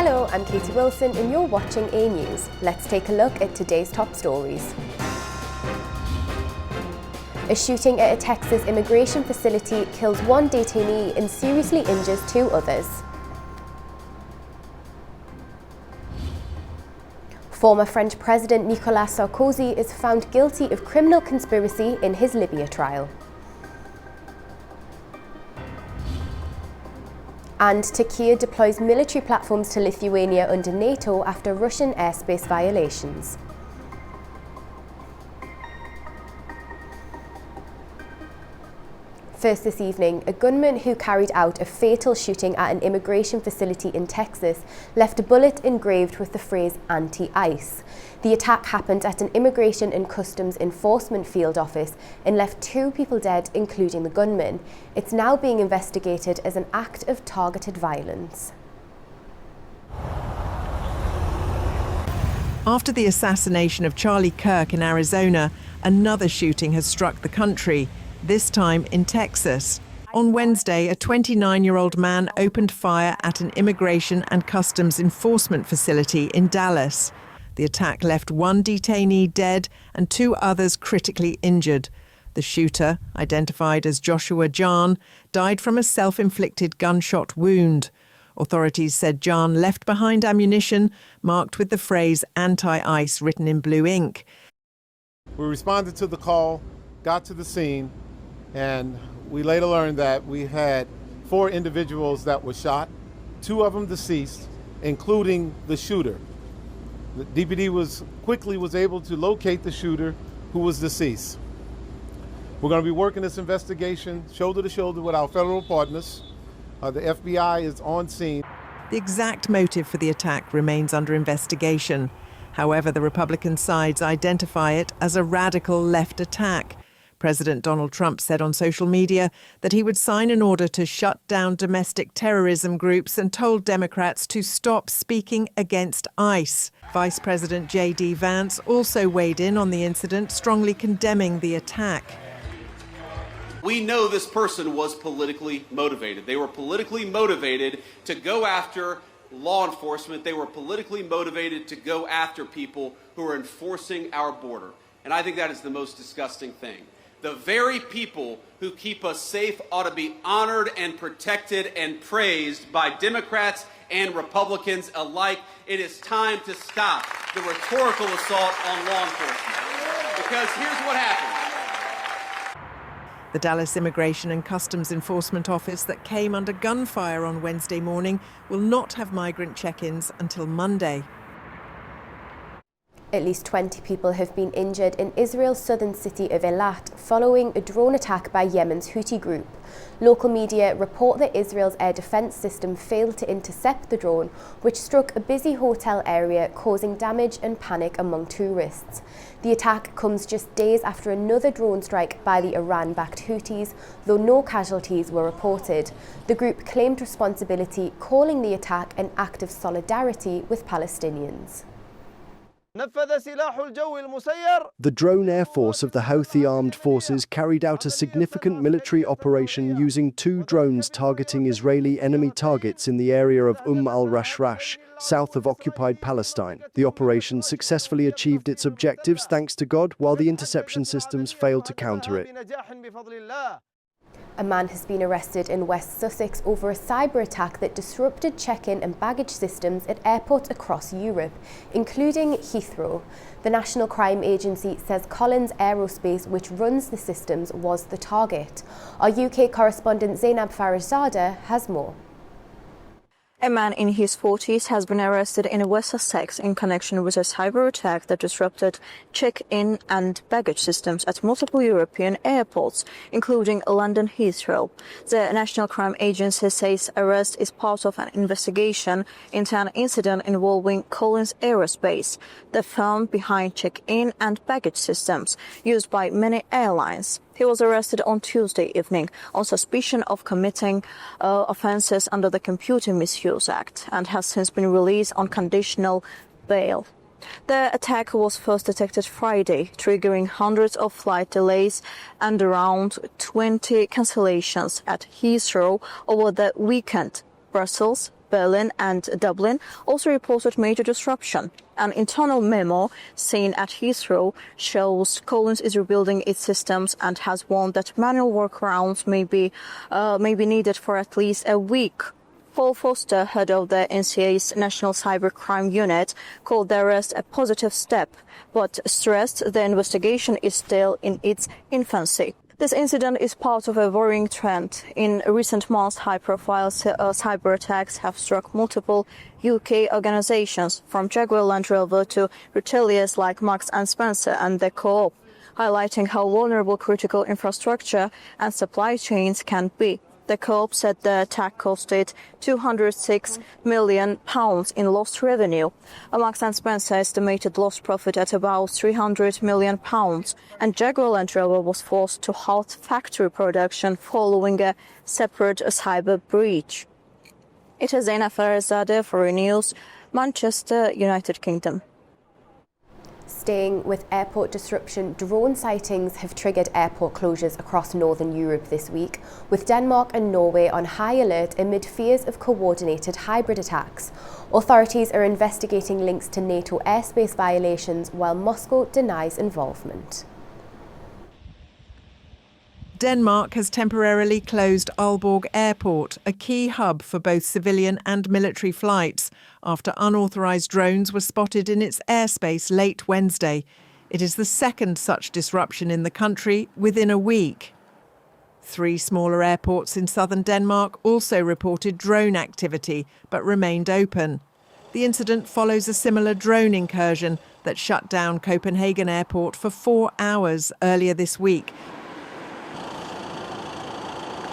Hello, I'm Katie Wilson and you're watching A News. Let's take a look at today's top stories. A shooting at a Texas immigration facility kills one detainee and seriously injures two others. Former French President Nicolas Sarkozy is found guilty of criminal conspiracy in his Libya trial. And Turkey deploys military platforms to Lithuania under NATO after Russian airspace violations. First this evening, a gunman who carried out a fatal shooting at an immigration facility in Texas left a bullet engraved with the phrase anti-ICE. The attack happened at an Immigration and Customs Enforcement field office and left two people dead, including the gunman. It's now being investigated as an act of targeted violence. After the assassination of Charlie Kirk in Arizona, another shooting has struck the country, this time in Texas. On Wednesday, a 29-year-old man opened fire at an Immigration and Customs Enforcement facility in Dallas. The attack left one detainee dead and two others critically injured. The shooter, identified as Joshua Jahn, died from a self-inflicted gunshot wound. Authorities said Jahn left behind ammunition marked with the phrase anti-ICE written in blue ink. We responded to the call, got to the scene, and we later learned that we had 4 individuals that were shot, 2 of them deceased, including the shooter. The DPD was able to locate the shooter who was deceased. We're going to be working this investigation shoulder to shoulder with our federal partners. The FBI is on scene. The exact motive for the attack remains under investigation. However, the Republican sides identify it as a radical left attack. President Donald Trump said on social media that he would sign an order to shut down domestic terrorism groups and told Democrats to stop speaking against ICE. Vice President J.D. Vance also weighed in on the incident, strongly condemning the attack. We know this person was politically motivated. They were politically motivated to go after law enforcement. They were politically motivated to go after people who are enforcing our border. And I think that is the most disgusting thing. The very people who keep us safe ought to be honored and protected and praised by Democrats and Republicans alike. It is time to stop the rhetorical assault on law enforcement. Because here's what happens. The Dallas Immigration and Customs Enforcement office that came under gunfire on Wednesday morning will not have migrant check-ins until Monday. At least 20 people have been injured in Israel's southern city of Eilat following a drone attack by Yemen's Houthi group. Local media report that Israel's air defense system failed to intercept the drone, which struck a busy hotel area, causing damage and panic among tourists. The attack comes just days after another drone strike by the Iran-backed Houthis, though no casualties were reported. The group claimed responsibility, calling the attack an act of solidarity with Palestinians. The drone air force of the Houthi armed forces carried out a significant military operation using 2 drones targeting Israeli enemy targets in the area of al-Rashrash, south of occupied Palestine. The operation successfully achieved its objectives thanks to God, while the interception systems failed to counter it. A man has been arrested in West Sussex over a cyber attack that disrupted check-in and baggage systems at airports across Europe, including Heathrow. The National Crime Agency says Collins Aerospace, which runs the systems, was the target. Our UK correspondent Zainab Farazada has more. A man in his 40s has been arrested in West Sussex in connection with a cyber attack that disrupted check-in and baggage systems at multiple European airports, including London Heathrow. The National Crime Agency says arrest is part of an investigation into an incident involving Collins Aerospace, the firm behind check-in and baggage systems used by many airlines. He was arrested on Tuesday evening on suspicion of committing offences under the Computer Misuse Act and has since been released on conditional bail. The attack was first detected Friday, triggering hundreds of flight delays and around 20 cancellations at Heathrow over the weekend. Brussels, Berlin and Dublin also reported major disruption. An internal memo seen at Heathrow shows Collins is rebuilding its systems and has warned that manual workarounds may be needed for at least a week. Paul Foster, head of the NCA's National Cybercrime Unit, called the arrest a positive step, but stressed the investigation is still in its infancy. This incident is part of a worrying trend. In recent months, high-profile cyber attacks have struck multiple UK organisations, from Jaguar Land Rover to retailers like Marks & Spencer and the Co-op, highlighting how vulnerable critical infrastructure and supply chains can be. The Co-op said the attack costed £206 million in lost revenue. Marks & Spencer estimated lost profit at about £300 million, and Jaguar Land Rover was forced to halt factory production following a separate cyber breach. It is Zaina Farazadeh for News, Manchester, United Kingdom. Staying with airport disruption, drone sightings have triggered airport closures across northern Europe this week, with Denmark and Norway on high alert amid fears of coordinated hybrid attacks. Authorities are investigating links to NATO airspace violations, while Moscow denies involvement. Denmark has temporarily closed Aalborg Airport, a key hub for both civilian and military flights, after unauthorised drones were spotted in its airspace late Wednesday. It is the second such disruption in the country within a week. 3 smaller airports in southern Denmark also reported drone activity, but remained open. The incident follows a similar drone incursion that shut down Copenhagen Airport for 4 hours earlier this week,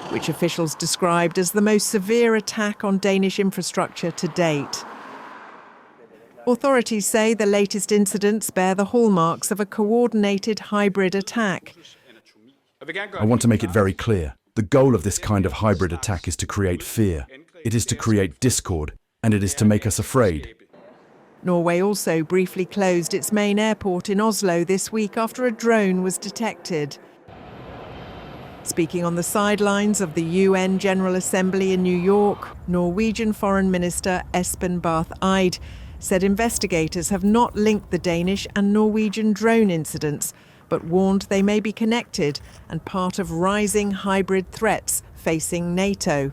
which officials described as the most severe attack on Danish infrastructure to date. Authorities say the latest incidents bear the hallmarks of a coordinated hybrid attack. I want to make it very clear. The goal of this kind of hybrid attack is to create fear. It is to create discord, and it is to make us afraid. Norway also briefly closed its main airport in Oslo this week after a drone was detected. Speaking on the sidelines of the UN General Assembly in New York, Norwegian Foreign Minister Espen Barth Eide said investigators have not linked the Danish and Norwegian drone incidents, but warned they may be connected and part of rising hybrid threats facing NATO.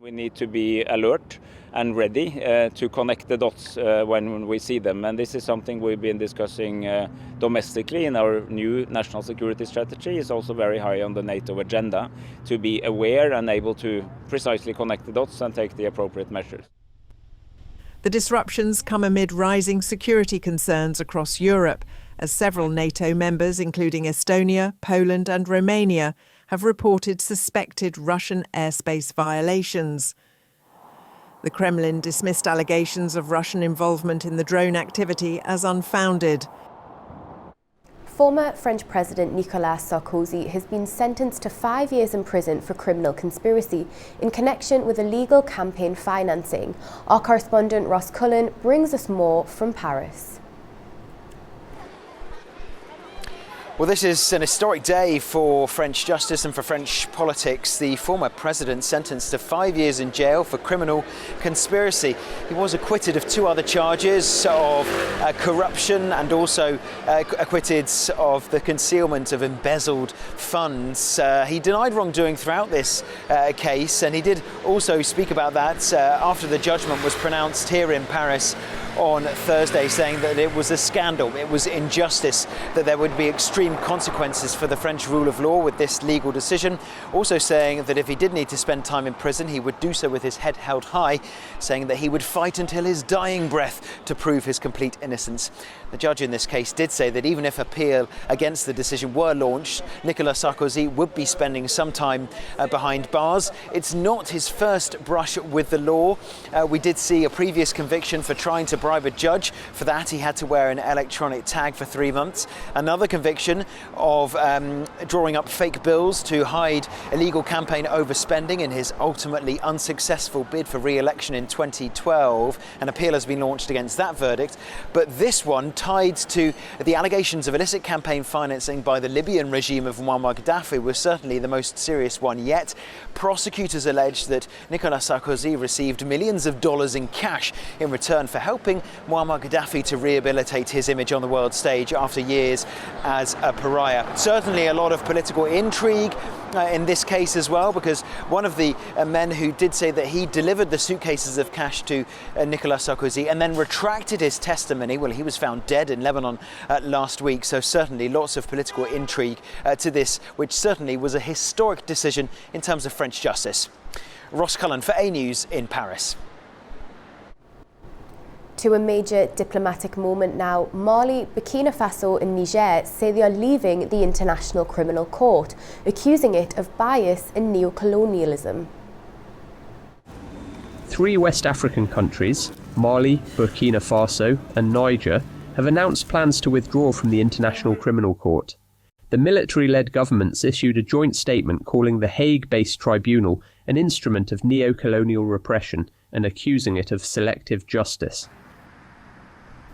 We need to be alert and ready to connect the dots when we see them. And this is something we've been discussing domestically in our new national security strategy. It's also very high on the NATO agenda to be aware and able to precisely connect the dots and take the appropriate measures. The disruptions come amid rising security concerns across Europe, as several NATO members, including Estonia, Poland and Romania, have reported suspected Russian airspace violations. The Kremlin dismissed allegations of Russian involvement in the drone activity as unfounded. Former French President Nicolas Sarkozy has been sentenced to 5 years in prison for criminal conspiracy in connection with illegal campaign financing. Our correspondent Ross Cullen brings us more from Paris. Well, this is an historic day for French justice and for French politics. The former president sentenced to 5 years in jail for criminal conspiracy. He was acquitted of 2 other charges of corruption and also acquitted of the concealment of embezzled funds. He denied wrongdoing throughout this case, and he did also speak about that after the judgment was pronounced here in Paris on Thursday, saying that it was a scandal, it was injustice, that there would be extreme consequences for the French rule of law with this legal decision. Also saying that if he did need to spend time in prison, he would do so with his head held high, saying that he would fight until his dying breath to prove his complete innocence. The judge in this case did say that even if appeal against the decision were launched, Nicolas Sarkozy would be spending some time behind bars. It's not his first brush with the law. We did see a previous conviction for trying to bribe a judge. For that, he had to wear an electronic tag for 3 months. Another conviction of drawing up fake bills to hide illegal campaign overspending in his ultimately unsuccessful bid for re-election in 2012. An appeal has been launched against that verdict. But this one, tied to the allegations of illicit campaign financing by the Libyan regime of Muammar Gaddafi, was certainly the most serious one yet. Prosecutors allege that Nicolas Sarkozy received millions of dollars in cash in return for helping Muammar Gaddafi to rehabilitate his image on the world stage after years as a pariah. Certainly a lot of political intrigue in this case as well, because one of the men who did say that he delivered the suitcases of cash to Nicolas Sarkozy and then retracted his testimony, well, he was found dead in Lebanon last week. So certainly lots of political intrigue to this, which certainly was a historic decision in terms of French justice. Ross Cullen for A News in Paris. To a major diplomatic moment now, Mali, Burkina Faso and Niger say they are leaving the International Criminal Court, accusing it of bias and neocolonialism. 3 West African countries, Mali, Burkina Faso and Niger, have announced plans to withdraw from the International Criminal Court. The military-led governments issued a joint statement calling the Hague-based tribunal an instrument of neo-colonial repression and accusing it of selective justice.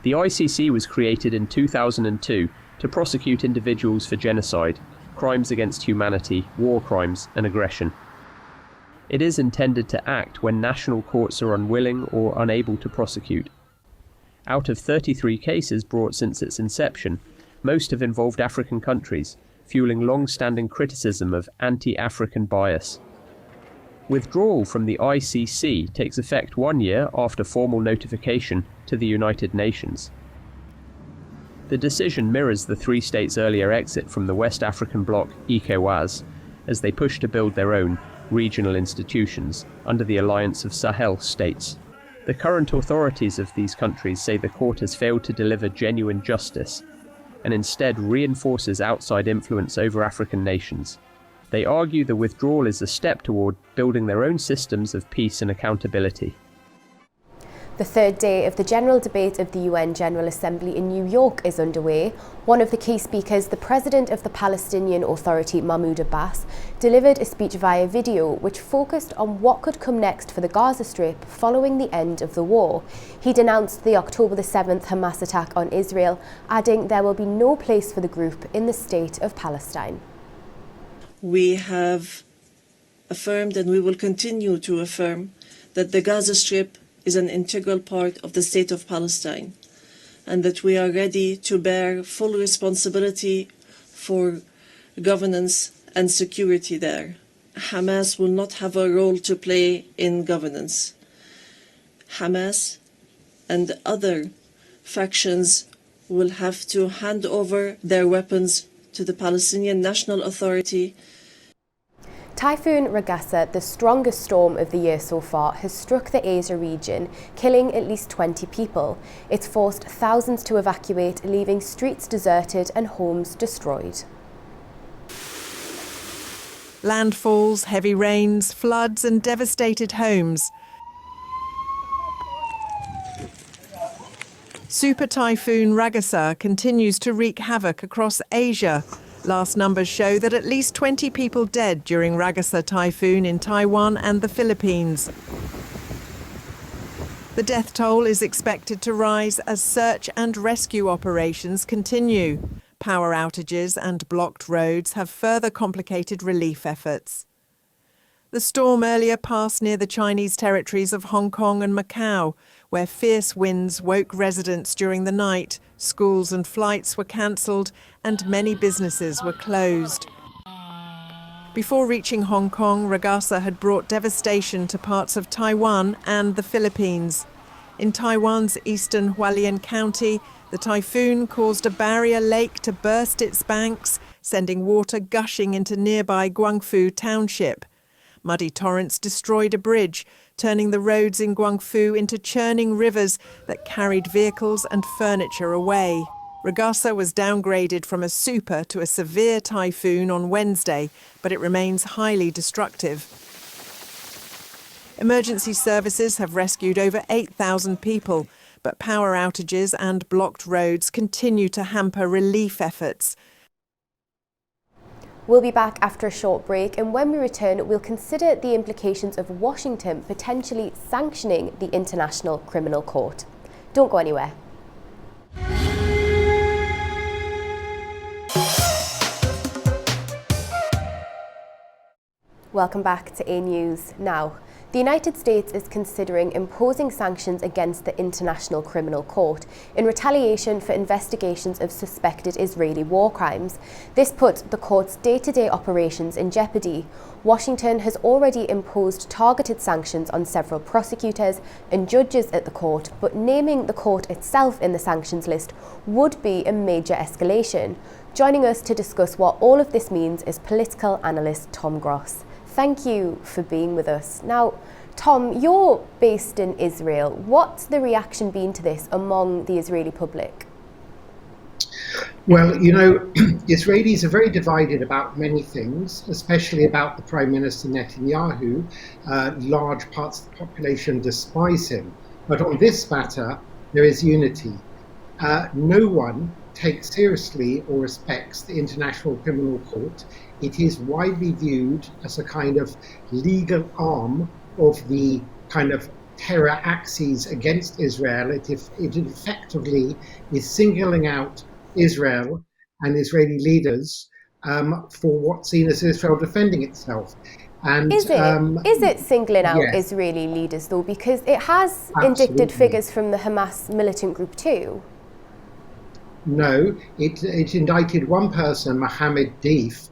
The ICC was created in 2002 to prosecute individuals for genocide, crimes against humanity, war crimes and aggression. It is intended to act when national courts are unwilling or unable to prosecute. Out of 33 cases brought since its inception, most have involved African countries, fueling long-standing criticism of anti-African bias. Withdrawal from the ICC takes effect 1 year after formal notification to the United Nations. The decision mirrors the 3 states' earlier exit from the West African bloc ECOWAS, as they push to build their own regional institutions under the alliance of Sahel states. The current authorities of these countries say the court has failed to deliver genuine justice, and instead reinforces outside influence over African nations. They argue the withdrawal is a step toward building their own systems of peace and accountability. The third day of the general debate of the UN General Assembly in New York is underway. One of the key speakers, the president of the Palestinian Authority, Mahmoud Abbas, delivered a speech via video which focused on what could come next for the Gaza Strip following the end of the war. He denounced the October the 7th Hamas attack on Israel, adding there will be no place for the group in the state of Palestine. We have affirmed and we will continue to affirm that the Gaza Strip is an integral part of the state of Palestine and that we are ready to bear full responsibility for governance and security there. Hamas will not have a role to play in governance. Hamas and other factions will have to hand over their weapons to the Palestinian National Authority. Typhoon Ragasa, the strongest storm of the year so far, has struck the Asia region, killing at least 20 people. It's forced thousands to evacuate, leaving streets deserted and homes destroyed. Landfalls, heavy rains, floods and devastated homes. Super Typhoon Ragasa continues to wreak havoc across Asia. Last numbers show that at least 20 people dead during Ragasa typhoon in Taiwan and the Philippines. The death toll is expected to rise as search and rescue operations continue. Power outages and blocked roads have further complicated relief efforts. The storm earlier passed near the Chinese territories of Hong Kong and Macau, where fierce winds woke residents during the night. Schools and flights were cancelled and many businesses were closed. Before reaching Hong Kong, Ragasa had brought devastation to parts of Taiwan and the Philippines. In Taiwan's eastern Hualien County, the typhoon caused a barrier lake to burst its banks, sending water gushing into nearby Guangfu Township. Muddy torrents destroyed a bridge, turning the roads in Guangfu into churning rivers that carried vehicles and furniture away. Ragasa was downgraded from a super to a severe typhoon on Wednesday, but it remains highly destructive. Emergency services have rescued over 8,000 people, but power outages and blocked roads continue to hamper relief efforts. We'll be back after a short break, and when we return, we'll consider the implications of Washington potentially sanctioning the International Criminal Court. Don't go anywhere. Welcome back to A News Now. The United States is considering imposing sanctions against the International Criminal Court in retaliation for investigations of suspected Israeli war crimes. This puts the court's day-to-day operations in jeopardy. Washington has already imposed targeted sanctions on several prosecutors and judges at the court, but naming the court itself in the sanctions list would be a major escalation. Joining us to discuss what all of this means is political analyst Tom Gross. Thank you for being with us. Now, Tom, you're based in Israel. What's the reaction been to this among the Israeli public? Well, you know, Israelis are very divided about many things, especially about the Prime Minister Netanyahu. Large parts of the population despise him. But on this matter, there is unity. No one takes seriously or respects the International Criminal Court. It is widely viewed as a kind of legal arm of the kind of terror axes against Israel. It effectively is singling out Israel and Israeli leaders for what's seen as Israel defending itself. And is it singling out Israeli leaders, though? Because it has indicted figures from the Hamas militant group too. No, it indicted one person, Mohammed Deif,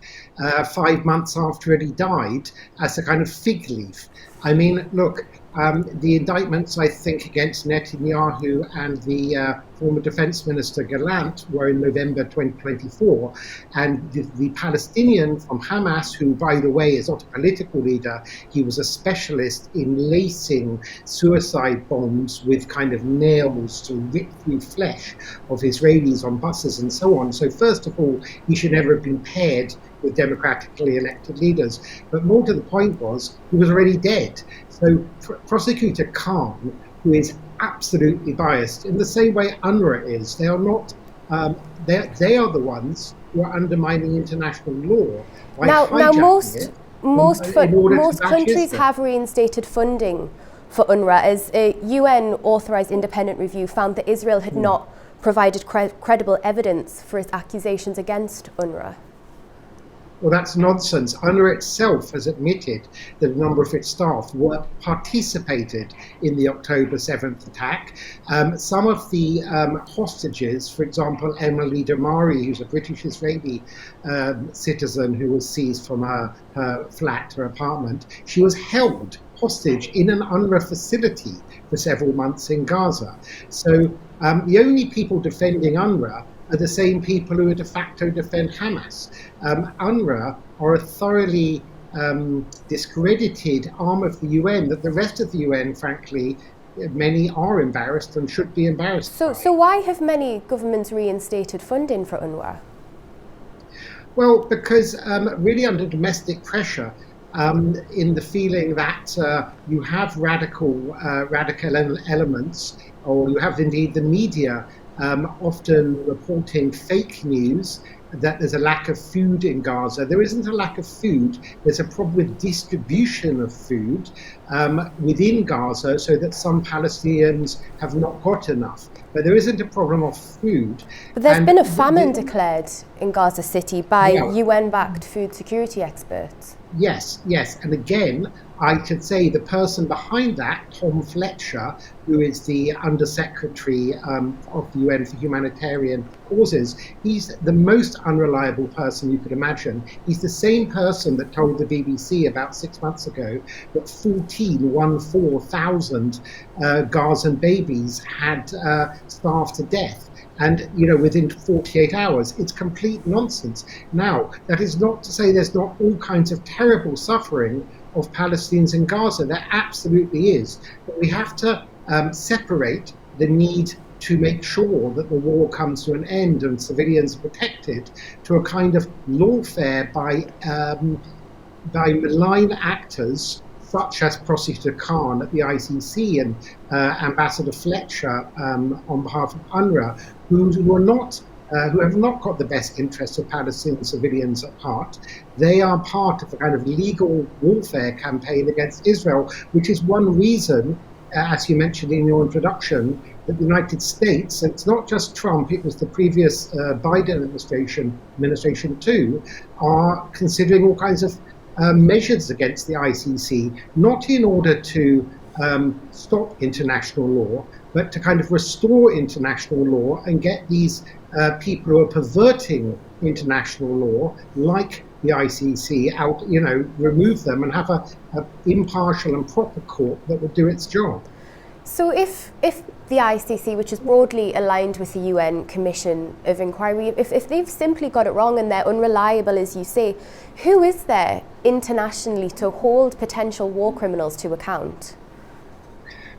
5 months after he died, as a kind of fig leaf. I mean, look, the indictments, I think, against Netanyahu and the former Defense Minister Gallant were in November 2024. And the Palestinian from Hamas, who, by the way, is not a political leader, he was a specialist in lacing suicide bombs with kind of nails to rip through flesh of Israelis on buses and so on. So first of all, he should never have been paired with democratically elected leaders. But more to the point was, he was already dead. So Prosecutor Khan, who is absolutely biased, in the same way UNRWA is, they are not, they are the ones who are undermining international law. Now most countries have reinstated funding for UNRWA, as a UN-authorised independent review found that Israel had not provided credible evidence for its accusations against UNRWA. Well, that's nonsense. UNRWA itself has admitted that a number of its staff participated in the October 7th attack. Some of the hostages, for example, Emily Damari, who's a British-Israeli citizen who was seized from her flat, her apartment, she was held hostage in an UNRWA facility for several months in Gaza. So the only people defending UNRWA are the same people who de facto defend Hamas. UNRWA are a thoroughly discredited arm of the UN that the rest of the UN, frankly, many are embarrassed and should be embarrassed by. So why have many governments reinstated funding for UNRWA? Well, because really under domestic pressure, in the feeling that you have radical elements, or you have indeed the media often reporting fake news that there's a lack of food in Gaza. There isn't a lack of food. There's a problem with distribution of food within Gaza, so that some Palestinians have not got enough. But there isn't a problem of food. But there's been a famine declared in Gaza City by UN-backed food security experts. Yes. And again, I should say the person behind that, Tom Fletcher, who is the Undersecretary of the UN for Humanitarian Causes, he's the most unreliable person you could imagine. He's the same person that told the BBC about 6 months ago that 14,000 Gazan babies had starved to death. And, you know, within 48 hours, it's complete nonsense. Now, that is not to say there's not all kinds of terrible suffering of Palestinians in Gaza. There absolutely is. But we have to separate the need to make sure that the war comes to an end and civilians are protected to a kind of lawfare by malign actors such as Prosecutor Khan at the ICC and Ambassador Fletcher on behalf of UNRWA, who have not got the best interests of Palestinian civilians at heart. They are part of a kind of legal warfare campaign against Israel, which is one reason, as you mentioned in your introduction, that the United States, and it's not just Trump, it was the previous Biden administration too, are considering all kinds of measures against the ICC, not in order to stop international law, but to kind of restore international law and get these people who are perverting international law, like the ICC, out, remove them and have a impartial and proper court that would do its job. So if the ICC, which is broadly aligned with the UN Commission of Inquiry, if they've simply got it wrong and they're unreliable, as you say, who is there internationally to hold potential war criminals to account?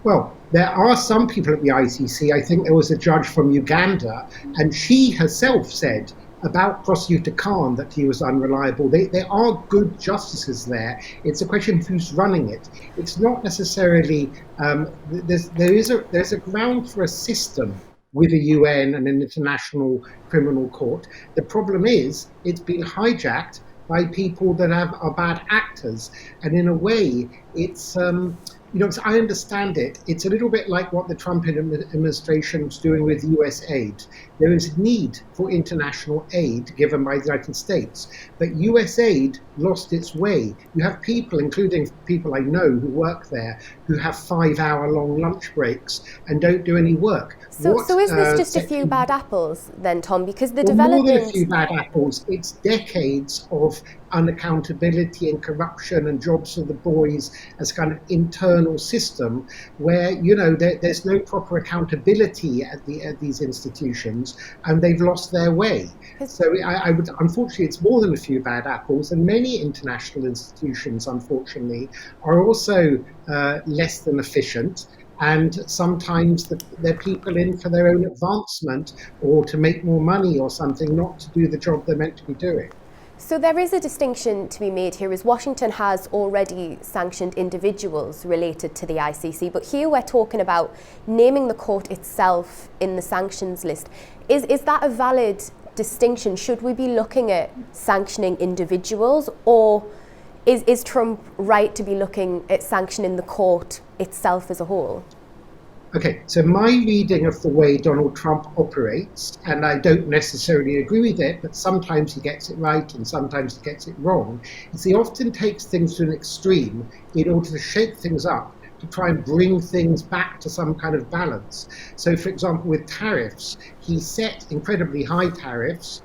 Well, there are some people at the ICC. I think there was a judge from Uganda, and she herself said about Prosecutor Khan that he was unreliable. There are good justices there. It's a question of who's running it. It's not necessarily, there's a ground for a system with a UN and an international criminal court. The problem is it's been hijacked by people that are bad actors. And in a way, it's, as I understand it, it's a little bit like what the Trump administration is doing with US aid. There is need for international aid given by the United States, but US aid lost its way. You have people, including people I know who work there, who have 5-hour-long lunch breaks and don't do any work. So is this just a few bad apples then, Tom? Because the development... More than a few bad apples. It's decades of unaccountability and corruption and jobs for the boys as kind of internal system where, there's no proper accountability at these institutions and they've lost their way. So I would, unfortunately, it's more than a few bad apples, and many international institutions, unfortunately, are also less than efficient. And sometimes they're people in for their own advancement or to make more money or something, not to do the job they're meant to be doing. So there is a distinction to be made here, as Washington has already sanctioned individuals related to the ICC, but here we're talking about naming the court itself in the sanctions list. Is that a valid distinction? Should we be looking at sanctioning individuals, or is Trump right to be looking at sanctioning the court itself as a whole? Okay, so my reading of the way Donald Trump operates, and I don't necessarily agree with it, but sometimes he gets it right and sometimes he gets it wrong, is he often takes things to an extreme in order to shake things up, to try and bring things back to some kind of balance. So, for example, with tariffs, he set incredibly high tariffs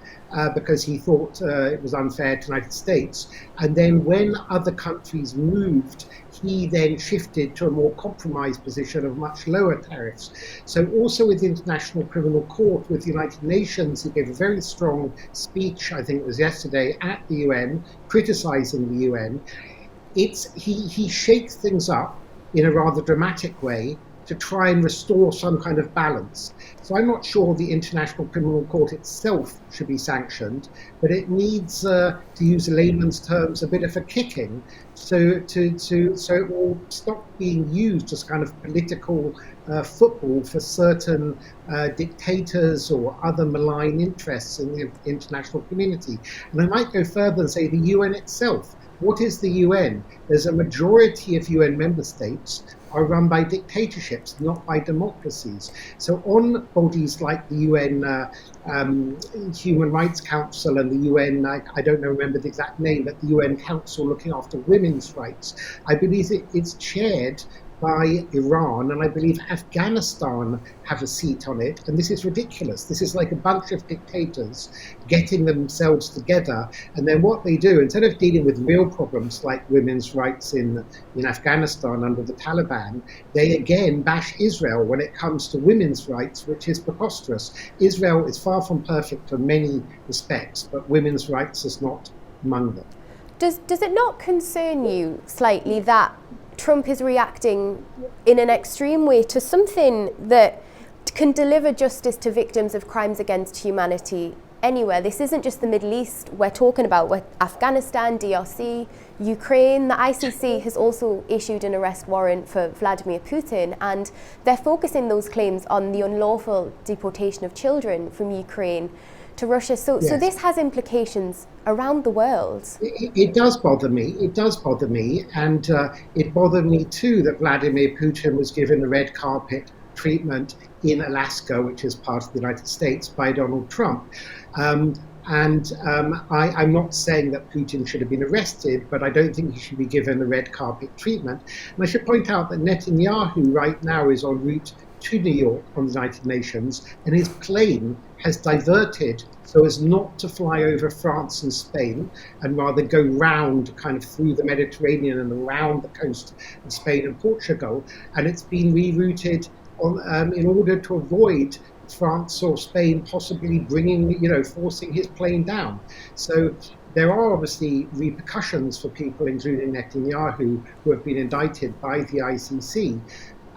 because he thought it was unfair to the United States. And then when other countries moved, he then shifted to a more compromised position of much lower tariffs. So also with the International Criminal Court, with the United Nations, he gave a very strong speech, I think it was yesterday, at the UN, criticizing the UN. He shakes things up in a rather dramatic way to try and restore some kind of balance. So I'm not sure the International Criminal Court itself should be sanctioned, but it needs, to use layman's terms, a bit of a kicking, so it will stop being used as kind of political football for certain dictators or other malign interests in the international community. And I might go further and say the UN itself. What is the UN? There's a majority of UN member states are run by dictatorships, not by democracies. So on bodies like the UN Human Rights Council and the UN, I don't remember the exact name, but the UN Council looking after women's rights, I believe it's chaired by Iran, and I believe Afghanistan have a seat on it, and this is ridiculous. This is like a bunch of dictators getting themselves together, and then what they do, instead of dealing with real problems like women's rights in Afghanistan under the Taliban, they again bash Israel when it comes to women's rights, which is preposterous. Israel is far from perfect in many respects, but women's rights is not among them. Does it not concern you slightly that Trump is reacting in an extreme way to something that can deliver justice to victims of crimes against humanity anywhere. This isn't just the Middle East we're talking about. Afghanistan, DRC, Ukraine. The ICC has also issued an arrest warrant for Vladimir Putin, and they're focusing those claims on the unlawful deportation of children from Ukraine to Russia. So this has implications around the world. It does bother me. It does bother me. And it bothered me too that Vladimir Putin was given a red carpet treatment in Alaska, which is part of the United States, by Donald Trump. I'm not saying that Putin should have been arrested, but I don't think he should be given a red carpet treatment. And I should point out that Netanyahu right now is en route to New York on the United Nations, and his plane has diverted so as not to fly over France and Spain, and rather go round kind of through the Mediterranean and around the coast of Spain and Portugal. And it's been rerouted in order to avoid France or Spain possibly forcing his plane down. So there are obviously repercussions for people, including Netanyahu, who have been indicted by the ICC.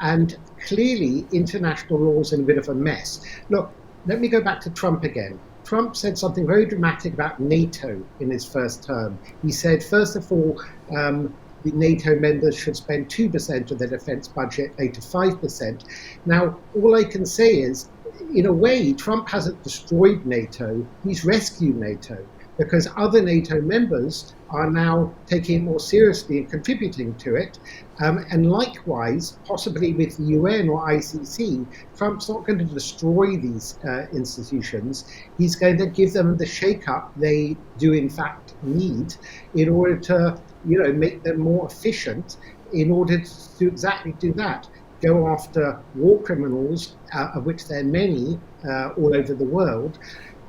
And clearly, international law is in a bit of a mess. Look, let me go back to Trump again. Trump said something very dramatic about NATO in his first term. He said, first of all, the NATO members should spend 2% of their defense budget, 8 to 5%. Now, all I can say is, in a way, Trump hasn't destroyed NATO, he's rescued NATO, because other NATO members are now taking it more seriously and contributing to it. And likewise, possibly with the UN or ICC, Trump's not going to destroy these institutions. He's going to give them the shake-up they do in fact need in order to, make them more efficient, in order to exactly do that. Go after war criminals, of which there are many all over the world,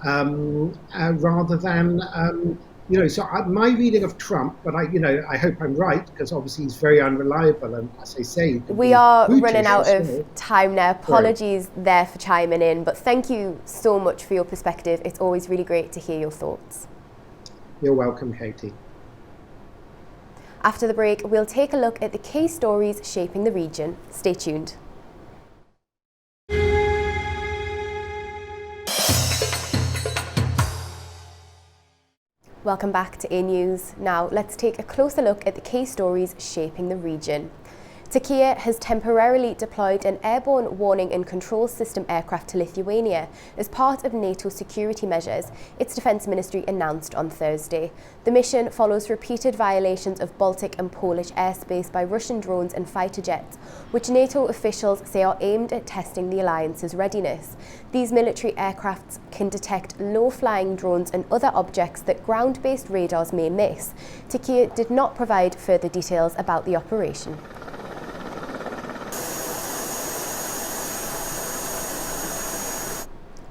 rather than, so my reading of Trump, but I hope I'm right, because obviously he's very unreliable, and as I say, we are running out of time now. Apologies there for chiming in, but thank you so much for your perspective. It's always really great to hear your thoughts. You're welcome, Katie. After the break, we'll take a look at the key stories shaping the region. Stay tuned. Welcome back to A News. Now, let's take a closer look at the key stories shaping the region. Turkey has temporarily deployed an airborne warning and control system aircraft to Lithuania as part of NATO security measures, its defence ministry announced on Thursday. The mission follows repeated violations of Baltic and Polish airspace by Russian drones and fighter jets, which NATO officials say are aimed at testing the alliance's readiness. These military aircrafts can detect low-flying drones and other objects that ground-based radars may miss. Turkey did not provide further details about the operation.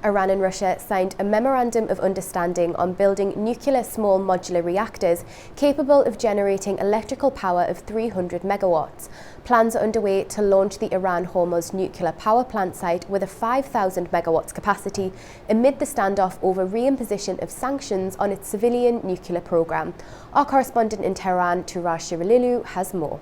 Iran and Russia signed a memorandum of understanding on building nuclear small modular reactors capable of generating electrical power of 300 megawatts. Plans are underway to launch the Iran Hormuz nuclear power plant site with a 5,000 megawatts capacity amid the standoff over reimposition of sanctions on its civilian nuclear program. Our correspondent in Tehran, Turash Shiralilu, has more.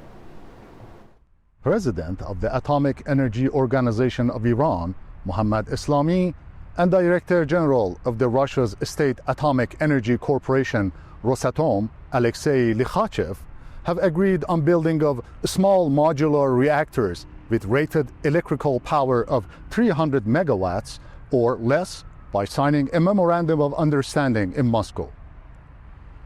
President of the Atomic Energy Organization of Iran, Mohammad Eslami, and Director General of the Russia's State Atomic Energy Corporation, Rosatom, Alexei Likhachev, have agreed on building of small modular reactors with rated electrical power of 300 megawatts or less by signing a memorandum of understanding in Moscow.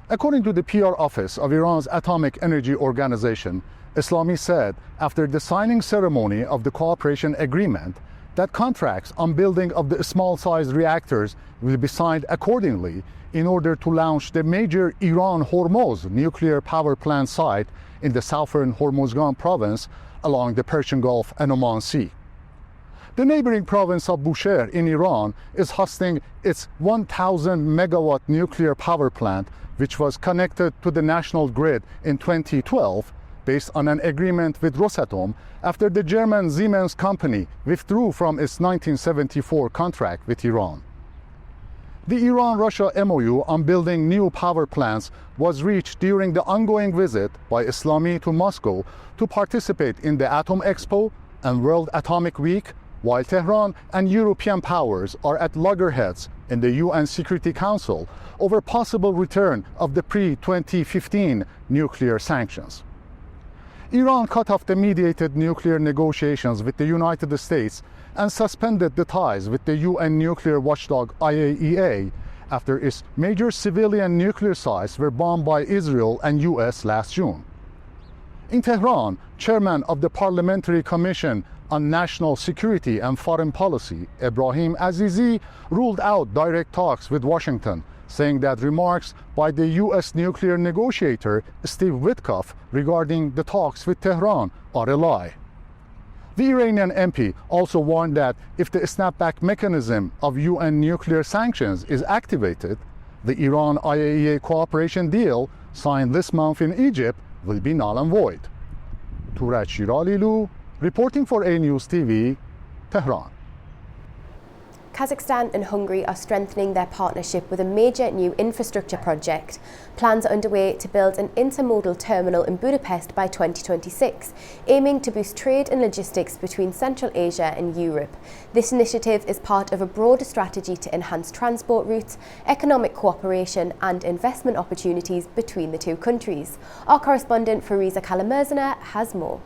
According to the PR office of Iran's Atomic Energy Organization, Eslami said after the signing ceremony of the cooperation agreement that contracts on building of the small-sized reactors will be signed accordingly in order to launch the major Iran Hormuz nuclear power plant site in the southern Hormozgan province along the Persian Gulf and Oman Sea. The neighboring province of Bushehr in Iran is hosting its 1,000 megawatt nuclear power plant, which was connected to the national grid in 2012 based on an agreement with Rosatom after the German Siemens company withdrew from its 1974 contract with Iran. The Iran-Russia MOU on building new power plants was reached during the ongoing visit by Eslami to Moscow to participate in the Atom Expo and World Atomic Week, while Tehran and European powers are at loggerheads in the UN Security Council over possible return of the pre-2015 nuclear sanctions. Iran cut off the mediated nuclear negotiations with the United States and suspended the ties with the UN nuclear watchdog IAEA after its major civilian nuclear sites were bombed by Israel and US last June. In Tehran, chairman of the Parliamentary Commission on National Security and Foreign Policy, Ebrahim Azizi, ruled out direct talks with Washington, saying that remarks by the US nuclear negotiator Steve Witkoff regarding the talks with Tehran are a lie. The Iranian MP also warned that if the snapback mechanism of UN nuclear sanctions is activated, the Iran-IAEA cooperation deal signed this month in Egypt will be null and void. Turaj Shiralilu, reporting for A News TV, Tehran. Kazakhstan and Hungary are strengthening their partnership with a major new infrastructure project. Plans are underway to build an intermodal terminal in Budapest by 2026, aiming to boost trade and logistics between Central Asia and Europe. This initiative is part of a broader strategy to enhance transport routes, economic cooperation and investment opportunities between the two countries. Our correspondent Fariza Kalamerzana has more.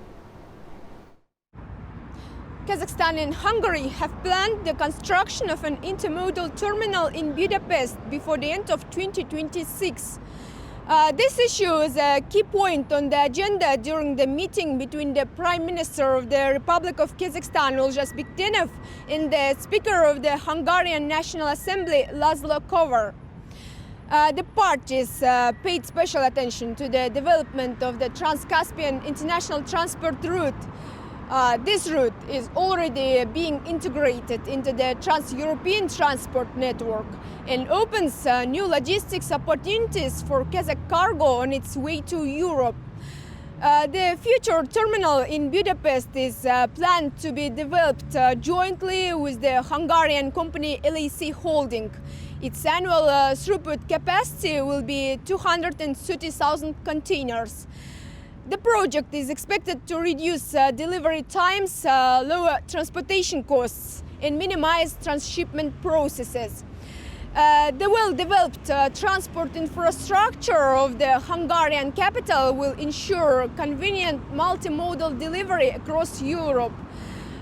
Kazakhstan and Hungary have planned the construction of an intermodal terminal in Budapest before the end of 2026. This issue is a key point on the agenda during the meeting between the Prime Minister of the Republic of Kazakhstan, Olzhas Bektenov, and the Speaker of the Hungarian National Assembly, Laszlo Kövér. The parties paid special attention to the development of the Trans-Caspian international transport route. This route is already being integrated into the Trans-European transport network and opens new logistics opportunities for Kazakh cargo on its way to Europe. The future terminal in Budapest is planned to be developed jointly with the Hungarian company LAC Holding. Its annual throughput capacity will be 230,000 containers. The project is expected to reduce delivery times, lower transportation costs, and minimize transshipment processes. The well-developed transport infrastructure of the Hungarian capital will ensure convenient multimodal delivery across Europe.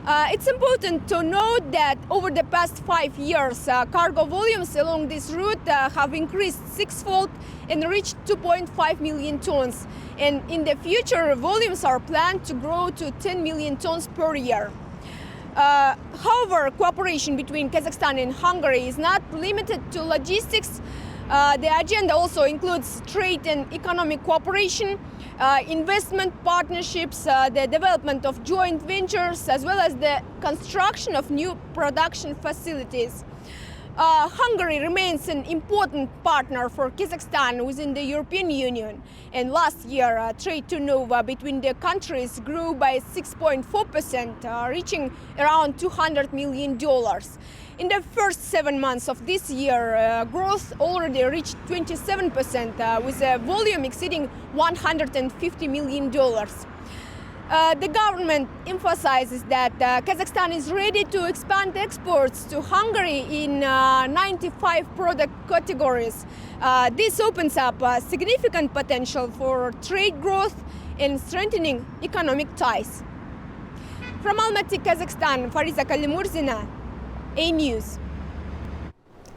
It's important to note that over the past 5 years, cargo volumes along this route have increased sixfold and reached 2.5 million tons. And in the future, volumes are planned to grow to 10 million tons per year. However, cooperation between Kazakhstan and Hungary is not limited to logistics. The agenda also includes trade and economic cooperation, investment partnerships, the development of joint ventures, as well as the construction of new production facilities. Hungary remains an important partner for Kazakhstan within the European Union, and last year trade turnover between the countries grew by 6.4%, reaching around $200 million. In the first 7 months of this year, growth already reached 27%, with a volume exceeding $150 million. The government emphasizes that Kazakhstan is ready to expand exports to Hungary in 95 product categories. This opens up significant potential for trade growth and strengthening economic ties. From Almaty, Kazakhstan, Fariza Kalamerzana, A News.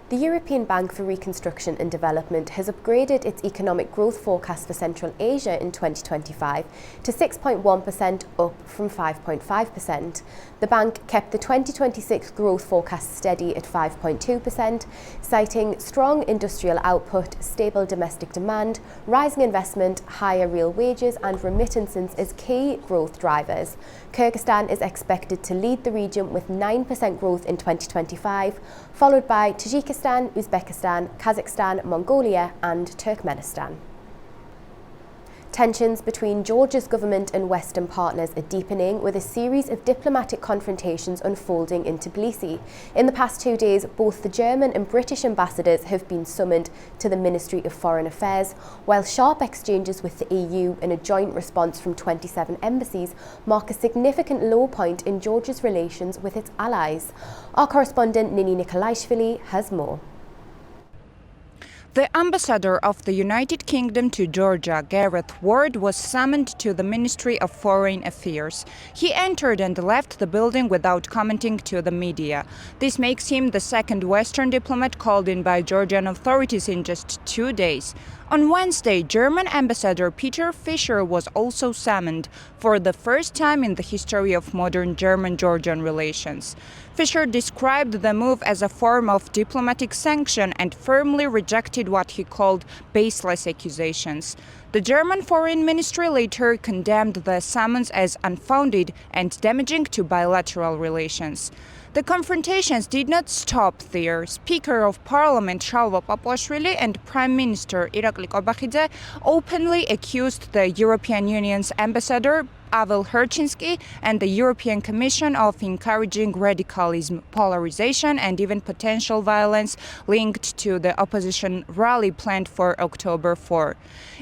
The European Bank for Reconstruction and Development has upgraded its economic growth forecast for Central Asia in 2025 to 6.1%, up from 5.5%. The bank kept the 2026 growth forecast steady at 5.2%, citing strong industrial output, stable domestic demand, rising investment, higher real wages and remittances as key growth drivers. Kyrgyzstan is expected to lead the region with 9% growth in 2025, followed by Tajikistan, Uzbekistan, Kazakhstan, Mongolia and Turkmenistan. Tensions between Georgia's government and Western partners are deepening, with a series of diplomatic confrontations unfolding in Tbilisi. In the past 2 days, both the German and British ambassadors have been summoned to the Ministry of Foreign Affairs, while sharp exchanges with the EU and a joint response from 27 embassies mark a significant low point in Georgia's relations with its allies. Our correspondent Nini Nikolaishvili has more. The ambassador of the United Kingdom to Georgia, Gareth Ward, was summoned to the Ministry of Foreign Affairs. He entered and left the building without commenting to the media. This makes him the second Western diplomat called in by Georgian authorities in just 2 days. On Wednesday, German Ambassador Peter Fischer was also summoned for the first time in the history of modern German-Georgian relations. Fischer described the move as a form of diplomatic sanction and firmly rejected what he called baseless accusations. The German Foreign Ministry later condemned the summons as unfounded and damaging to bilateral relations. The confrontations did not stop there. Speaker of Parliament Shalva Papuashvili and Prime Minister Irakli Kobakhidze openly accused the European Union's ambassador Pavel Herchinsky and the European Commission of encouraging radicalism, polarization and even potential violence linked to the opposition rally planned for October 4.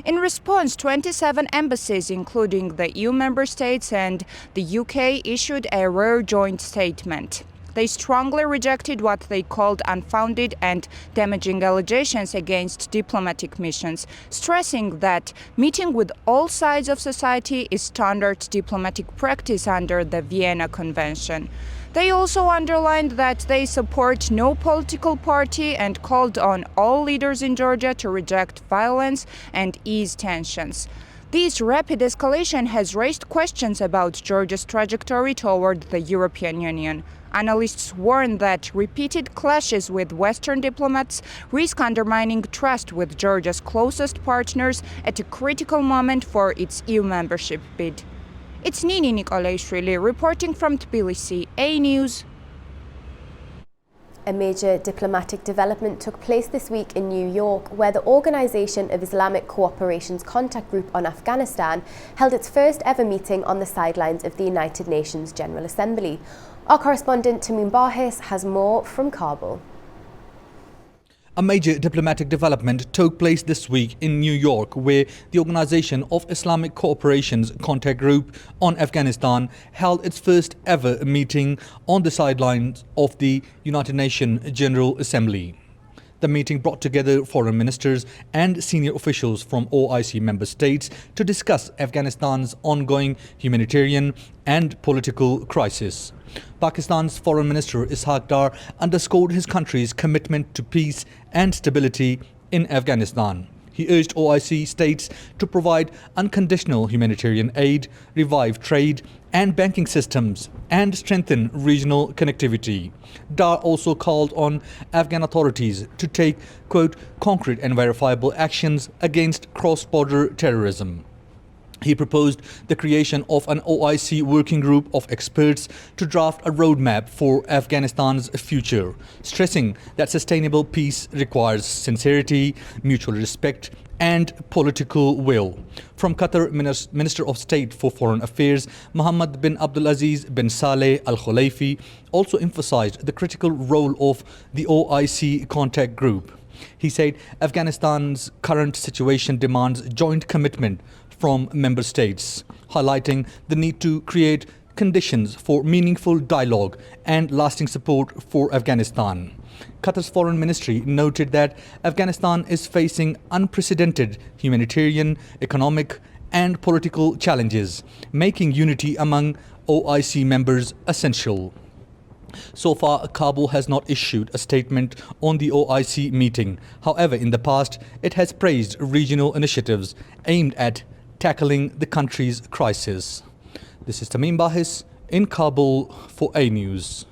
In response, 27 embassies, including the EU member states and the UK, issued a rare joint statement. They strongly rejected what they called unfounded and damaging allegations against diplomatic missions, stressing that meeting with all sides of society is standard diplomatic practice under the Vienna Convention. They also underlined that they support no political party and called on all leaders in Georgia to reject violence and ease tensions. This rapid escalation has raised questions about Georgia's trajectory toward the European Union. Analysts warn that repeated clashes with Western diplomats risk undermining trust with Georgia's closest partners at a critical moment for its EU membership bid. It's Nini Nikolaishvili reporting from Tbilisi, A News. A major diplomatic development took place this week in New York, where the Organization of Islamic Cooperation's contact group on Afghanistan held its first ever meeting on the sidelines of the United Nations General Assembly. Our correspondent Tamim Bahis has more from Kabul. A major diplomatic development took place this week in New York, where the Organization of Islamic Cooperation's contact group on Afghanistan held its first ever meeting on the sidelines of the United Nations General Assembly. The meeting brought together foreign ministers and senior officials from OIC member states to discuss Afghanistan's ongoing humanitarian and political crisis. Pakistan's Foreign Minister Ishaq Dar underscored his country's commitment to peace and stability in Afghanistan. He urged OIC states to provide unconditional humanitarian aid, revive trade and banking systems, and strengthen regional connectivity. Dar also called on Afghan authorities to take, quote, concrete and verifiable actions against cross-border terrorism. He proposed the creation of an OIC working group of experts to draft a roadmap for Afghanistan's future, stressing that sustainable peace requires sincerity, mutual respect, and political will. From Qatar, Minister of State for Foreign Affairs Mohammed bin Abdulaziz bin Saleh Al Khulaifi also emphasized the critical role of the OIC contact group. He said Afghanistan's current situation demands joint commitment from member states, highlighting the need to create conditions for meaningful dialogue and lasting support for Afghanistan. Qatar's foreign ministry noted that Afghanistan is facing unprecedented humanitarian, economic and political challenges, making unity among OIC members essential. So far, Kabul has not issued a statement on the OIC meeting. However, in the past, it has praised regional initiatives aimed at tackling the country's crisis. This is Tamim Bahis in Kabul for A News.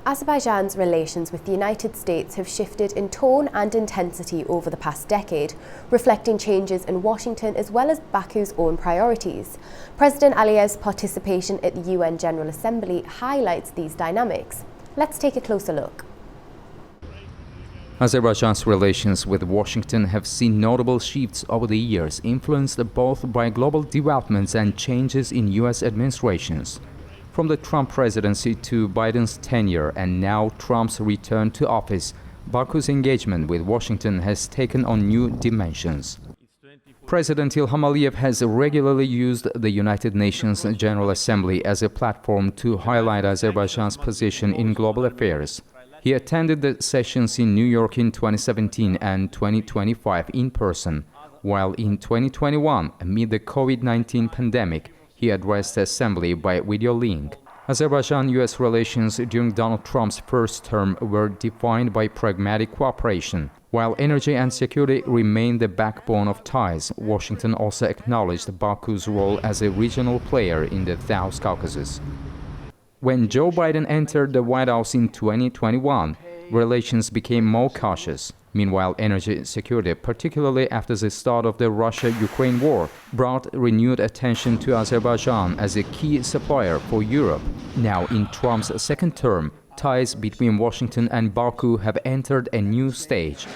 Azerbaijan's relations with the United States have shifted in tone and intensity over the past decade, reflecting changes in Washington as well as Baku's own priorities. President Aliyev's participation at the UN General Assembly highlights these dynamics. Let's take a closer look. Azerbaijan's relations with Washington have seen notable shifts over the years, influenced both by global developments and changes in U.S. administrations. From the Trump presidency to Biden's tenure and now Trump's return to office, Baku's engagement with Washington has taken on new dimensions. President Ilham Aliyev has regularly used the United Nations General Assembly as a platform to highlight Azerbaijan's position in global affairs. He attended the sessions in New York in 2017 and 2025 in person, while in 2021, amid the COVID-19 pandemic, he addressed the assembly by video link. Azerbaijan-US relations during Donald Trump's first term were defined by pragmatic cooperation. While energy and security remain the backbone of ties, Washington also acknowledged Baku's role as a regional player in the South Caucasus. When Joe Biden entered the White House in 2021, relations became more cautious. Meanwhile, energy security, particularly after the start of the Russia-Ukraine war, brought renewed attention to Azerbaijan as a key supplier for Europe. Now, in Trump's second term, ties between Washington and Baku have entered a new stage.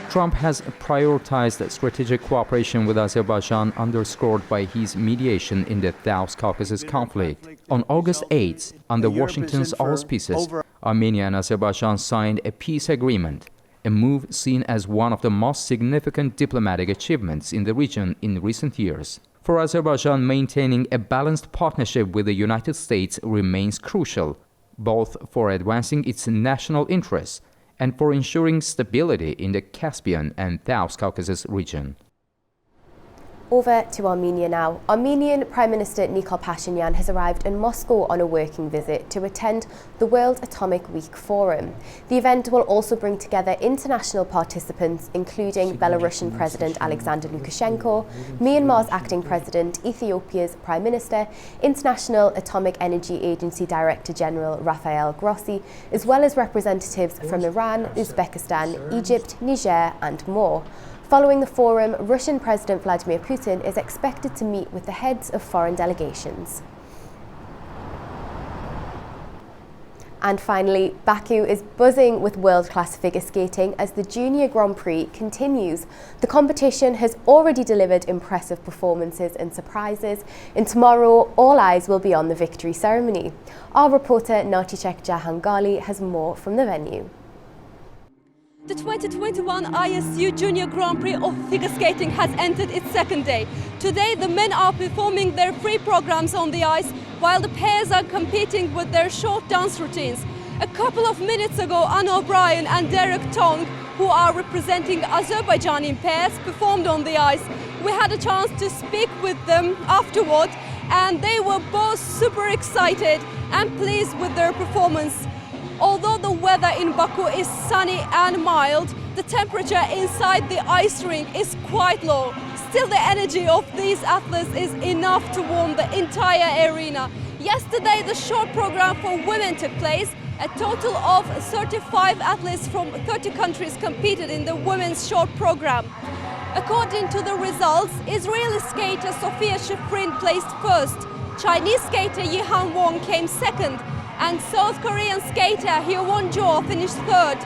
Trump has prioritized strategic cooperation with Azerbaijan, underscored by his mediation in the South Caucasus conflict. On August 8, under Washington's auspices, Armenia and Azerbaijan signed a peace agreement, a move seen as one of the most significant diplomatic achievements in the region in recent years. For Azerbaijan, maintaining a balanced partnership with the United States remains crucial, both for advancing its national interests and for ensuring stability in the Caspian and South Caucasus region. Over to Armenia now. Armenian Prime Minister Nikol Pashinyan has arrived in Moscow on a working visit to attend the World Atomic Week Forum. The event will also bring together international participants, including Belarusian President Alexander Lukashenko, Myanmar's acting president, Ethiopia's Prime Minister, International Atomic Energy Agency Director General Rafael Grossi, as well as representatives from Iran, Uzbekistan, Egypt, Niger, and more. Following the forum, Russian President Vladimir Putin is expected to meet with the heads of foreign delegations. And finally, Baku is buzzing with world-class figure skating as the Junior Grand Prix continues. The competition has already delivered impressive performances and surprises, and tomorrow all eyes will be on the victory ceremony. Our reporter Nartichek Jahangali has more from the venue. The 2021 ISU Junior Grand Prix of figure skating has entered its second day. Today, the men are performing their free programs on the ice, while the pairs are competing with their short dance routines. A couple of minutes ago, Anna O'Brien and Derek Tong, who are representing Azerbaijan in pairs, performed on the ice. We had a chance to speak with them afterward, and they were both super excited and pleased with their performance. Although the weather in Baku is sunny and mild, the temperature inside the ice rink is quite low. Still, the energy of these athletes is enough to warm the entire arena. Yesterday, the short program for women took place. A total of 35 athletes from 30 countries competed in the women's short program. According to the results, Israeli skater Sofia Shifrin placed first, Chinese skater Yihan Wong came second, and South Korean skater Hyewon Jo finished third.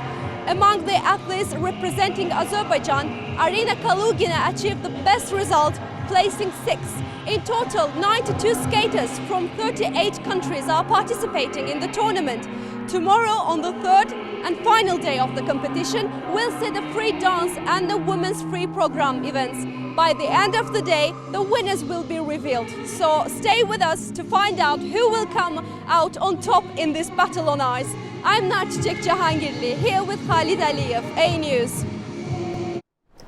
Among the athletes representing Azerbaijan, Arina Kalugina achieved the best result, placing sixth. In total, 92 skaters from 38 countries are participating in the tournament. Tomorrow, on the third and final day of the competition, we'll see the free dance and the women's free program events. By the end of the day, the winners will be revealed. So stay with us to find out who will come out on top in this battle on ice. I'm Nartichek Jahangirli, here with Khalid Aliyev, A News.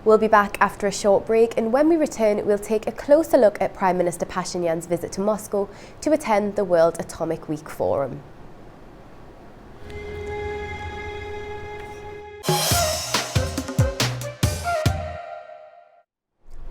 We'll be back after a short break, and when we return, we'll take a closer look at Prime Minister Pashinyan's visit to Moscow to attend the World Atomic Week Forum.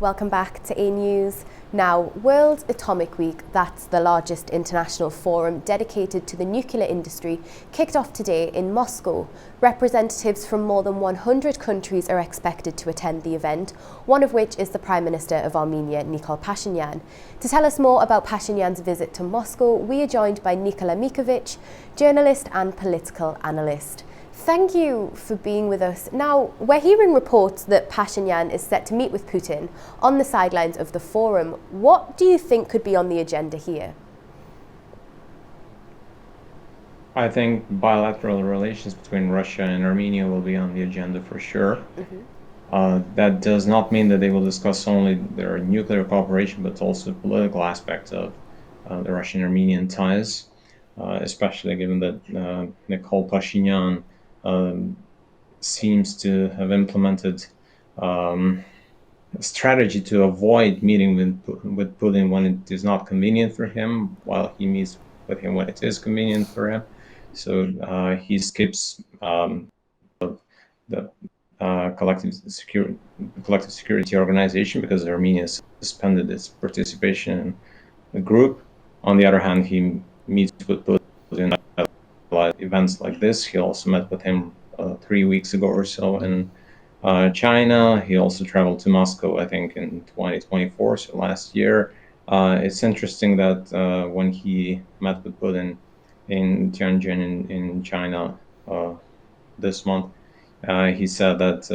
Welcome back to A News. Now, World Atomic Week, that's the largest international forum dedicated to the nuclear industry, kicked off today in Moscow. Representatives from more than 100 countries are expected to attend the event, one of which is the Prime Minister of Armenia, Nikol Pashinyan. To tell us more about Pashinyan's visit to Moscow, we are joined by Nikola Mikovic, journalist and political analyst. Thank you for being with us. Now, we're hearing reports that Pashinyan is set to meet with Putin on the sidelines of the forum. What do you think could be on the agenda here? I think bilateral relations between Russia and Armenia will be on the agenda for sure. That does not mean that they will discuss only their nuclear cooperation, but also the political aspect of the Russian-Armenian ties. especially given that Nikol Pashinyan seems to have implemented a strategy to avoid meeting with Putin when it is not convenient for him, while he meets with him when it is convenient for him. So he skips the collective security organization because Armenia suspended its participation in the group. On the other hand, he meets with Putin at events like this. He also met with him 3 weeks ago or so in China. He also traveled to Moscow, I think, in 2024, so last year. It's interesting that when he met with Putin in Tianjin in China this month, he said that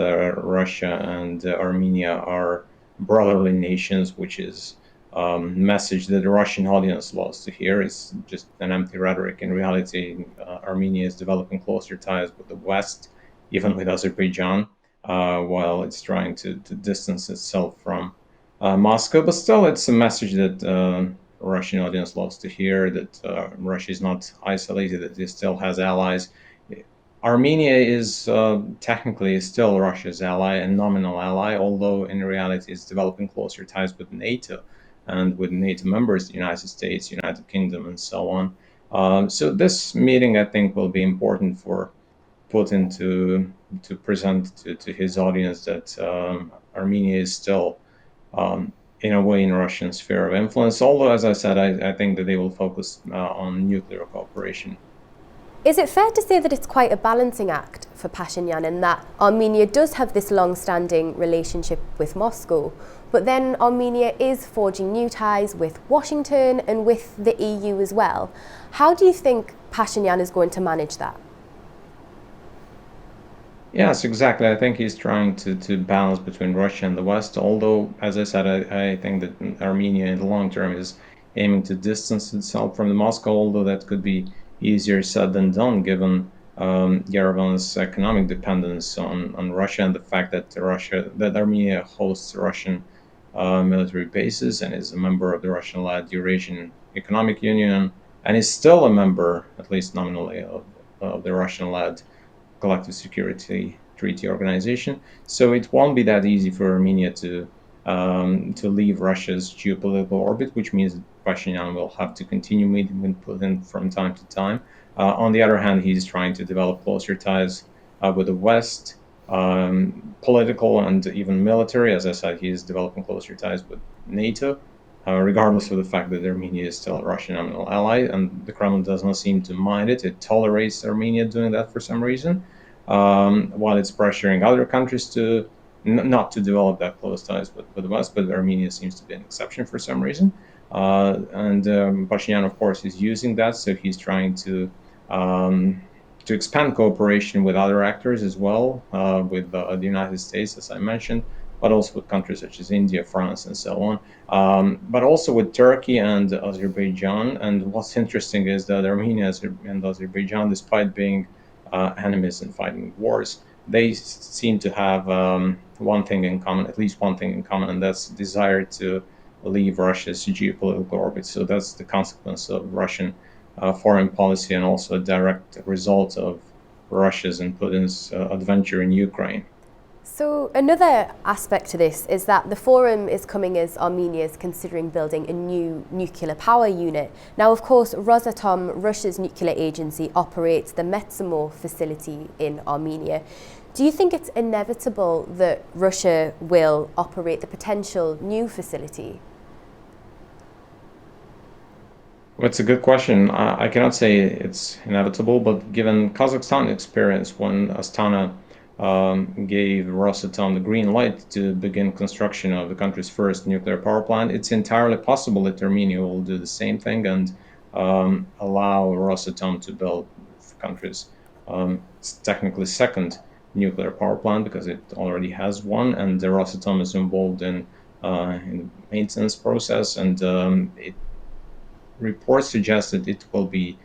Russia and Armenia are brotherly nations, which is a message that the Russian audience loves to hear. It's just an empty rhetoric. In reality, Armenia is developing closer ties with the West, even with Azerbaijan, while it's trying to distance itself from Moscow. But still, it's a message that the Russian audience loves to hear, that Russia is not isolated, that it still has allies. Armenia is technically still Russia's ally and nominal ally, although in reality it's developing closer ties with NATO and with NATO members, the United States, United Kingdom, and so on. So this meeting, I think, will be important for Putin to present to his audience that Armenia is still, in a way, in Russian sphere of influence. Although, as I said, I think that they will focus on nuclear cooperation. Is it fair to say that it's quite a balancing act for Pashinyan in that Armenia does have this long-standing relationship with Moscow, but then Armenia is forging new ties with Washington and with the EU as well? How do you think Pashinyan is going to manage that? Yes, exactly. I think he's trying to balance between Russia and the West, although, as I said, I think that Armenia in the long term is aiming to distance itself from Moscow, although that could be easier said than done, given Yerevan's economic dependence on Russia and the fact that Armenia hosts Russian military bases and is a member of the Russian-led Eurasian Economic Union, and is still a member, at least nominally, of the Russian-led Collective Security Treaty Organization. So it won't be that easy for Armenia to leave Russia's geopolitical orbit, which means that Pashinyan will have to continue meeting with Putin from time to time. On the other hand, he's trying to develop closer ties with the West, political and even military. As I said, he is developing closer ties with NATO, regardless of the fact that Armenia is still a Russian nominal ally, and the Kremlin does not seem to mind it. It tolerates Armenia doing that for some reason, while it's pressuring other countries to not to develop that close ties with the West, but Armenia seems to be an exception for some reason. And Pashinyan, of course, is using that, so he's trying to expand cooperation with other actors as well, with the United States, as I mentioned, but also with countries such as India, France, and so on, but also with Turkey and Azerbaijan. And what's interesting is that Armenia and Azerbaijan, despite being enemies and fighting wars, they seem to have one thing in common, at least one thing in common, and that's the desire to leave Russia's geopolitical orbit. So that's the consequence of Russian foreign policy and also a direct result of Russia's and Putin's adventure in Ukraine. So another aspect to this is that the forum is coming as Armenia is considering building a new nuclear power unit. Now, of course, Rosatom, Russia's nuclear agency, operates the Metsamor facility in Armenia. Do you think it's inevitable that Russia will operate the potential new facility? Well, it's a good question. I cannot say it's inevitable, but given Kazakhstan experience when Astana gave Rosatom the green light to begin construction of the country's first nuclear power plant, it's entirely possible that Armenia will do the same thing and allow Rosatom to build the country's technically second nuclear power plant, because it already has one, and Rosatom is involved in the maintenance process, and reports suggest that it will be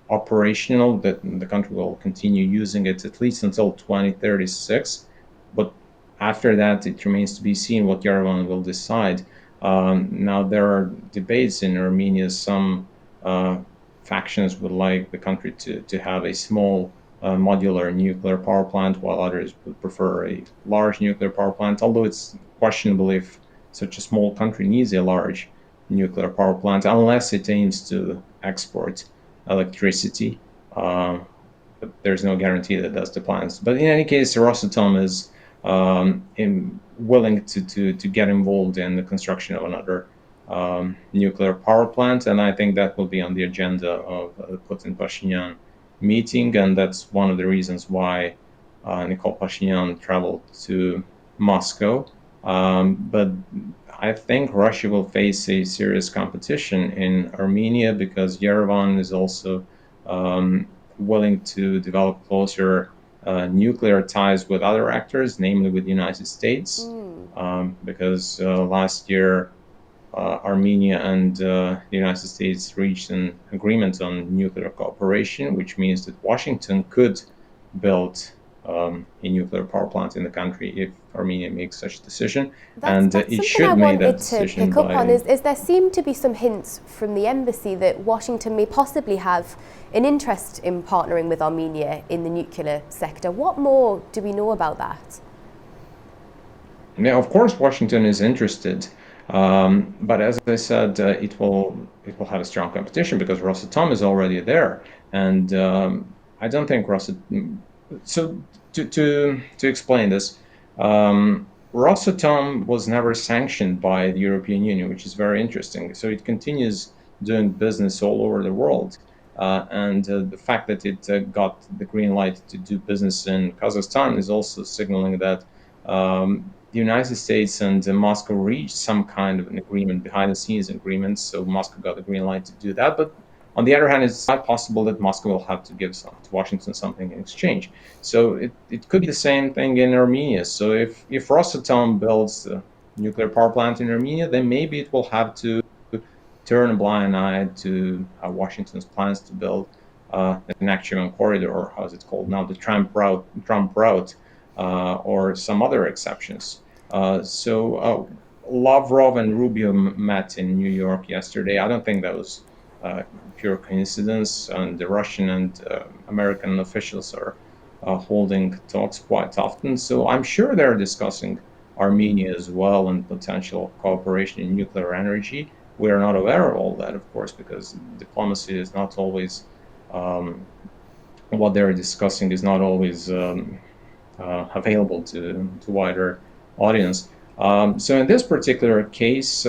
operational, that the country will continue using it at least until 2036. But after that, it remains to be seen what Yerevan will decide. Now, there are debates in Armenia. Some factions would like the country to have a small modular nuclear power plant, while others would prefer a large nuclear power plant, although it's questionable if such a small country needs a large nuclear power plant unless it aims to export electricity. But there's no guarantee that that's the plans. But in any case, Rosatom is willing to get involved in the construction of another nuclear power plant, and I think that will be on the agenda of the Putin-Pashinyan meeting, and that's one of the reasons why Nikol Pashinyan traveled to Moscow. But I think Russia will face a serious competition in Armenia because Yerevan is also willing to develop closer nuclear ties with other actors, namely with the United States, because last year Armenia and the United States reached an agreement on nuclear cooperation, which means that Washington could build a nuclear power plant in the country if Armenia makes such a decision, and it should make that decision. Pick up on is there seem to be some hints from the embassy that Washington may possibly have an interest in partnering with Armenia in the nuclear sector. What more do we know about that? Yeah, of course, Washington is interested, but as I said, it will have a strong competition because Rosatom is already there, and I don't think Rosatom. So to explain this, Rosatom was never sanctioned by the European Union, which is very interesting. So it continues doing business all over the world. And the fact that it got the green light to do business in Kazakhstan is also signaling that the United States and Moscow reached some kind of an agreement, behind-the-scenes agreement. So Moscow got the green light to do that. But on the other hand, it's quite possible that Moscow will have to give to Washington something in exchange. So it could be the same thing in Armenia. So if Rosatom builds a nuclear power plant in Armenia, then maybe it will have to turn a blind eye to Washington's plans to build the Nakhchivan corridor, or how is it called now, the Trump route, or some other exceptions. So Lavrov and Rubio met in New York yesterday. I don't think that was pure coincidence, and the Russian and American officials are holding talks quite often. So I'm sure they're discussing Armenia as well and potential cooperation in nuclear energy. We are not aware of all that, of course, because diplomacy is not always what they're discussing is not always available to wider audience. So in this particular case,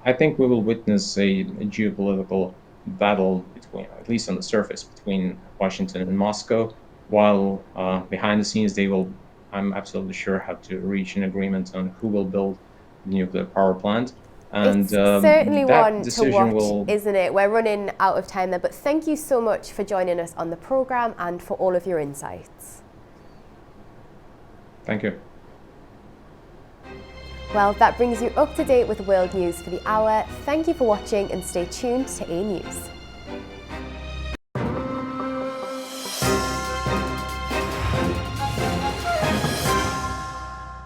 I think we will witness a geopolitical battle between, at least on the surface, between Washington and Moscow, while behind the scenes they will, I'm absolutely sure, have to reach an agreement on who will build the nuclear power plant. And it's certainly one to watch, isn't it? We're running out of time there, but thank you so much for joining us on the programme and for all of your insights. Thank you. Well, that brings you up to date with world news for the hour. Thank you for watching and stay tuned to A News.